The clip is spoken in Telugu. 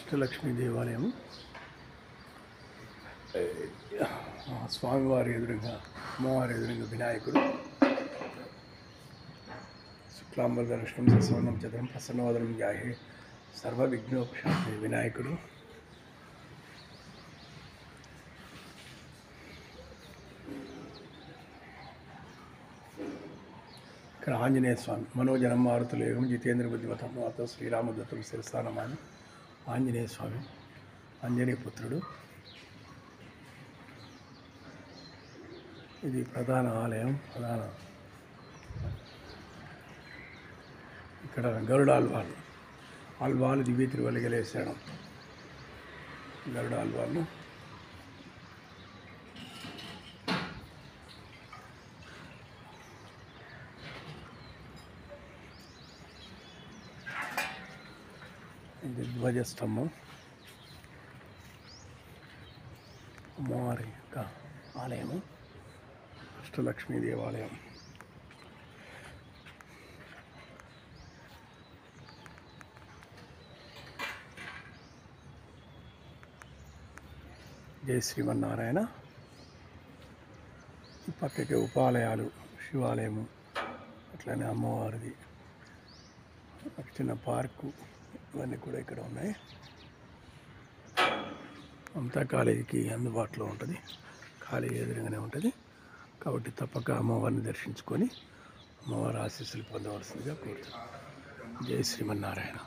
అష్టలక్ష్మి దేవాలయం స్వామివారి ఎదురుగా అమ్మవారి ఎదురుగా వినాయకుడు శుక్లాంబరధరం సస్వర్ణం చతురం ప్రసన్నవదనం జాహే సర్వ విఘ్నోపశాంతి వినాయకుడు. ఇక్కడ ఆంజనేయ స్వామి మనోజనం మారుతులేగం జితేంద్ర బుద్ధిమతం మాతో శ్రీరామదత్తం శిరస్థానమాని ఆంజనేయ స్వామి ఆంజనేయ పుత్రుడు. ఇది ప్రధాన ఆలయం. ఇక్కడ గరుడ ఆల్వాలు దివ్య తిరువలిగలేసాడు. గరుడ ఆల్వాళ్ళు ఇది ధ్వజస్తంభం. అమ్మవారి యొక్క ఆలయము అష్టలక్ష్మీ దేవాలయం. జై శ్రీమన్నారాయణ. ఈ పక్కకి ఉపాలయాలు, శివాలయము, అట్లనే అమ్మవారిది చిన్న పార్కు, ఇవన్నీ కూడా ఇక్కడ ఉన్నాయి. అంతా కాలేజీకి అందుబాటులో ఉంటుంది, కాలేజీ ఎదురుగానే ఉంటుంది. కాబట్టి తప్పక అమ్మవారిని దర్శించుకొని అమ్మవారి ఆశీస్సులు పొందవలసిందిగా కోరుతున్నాను. జై శ్రీమన్నారాయణ.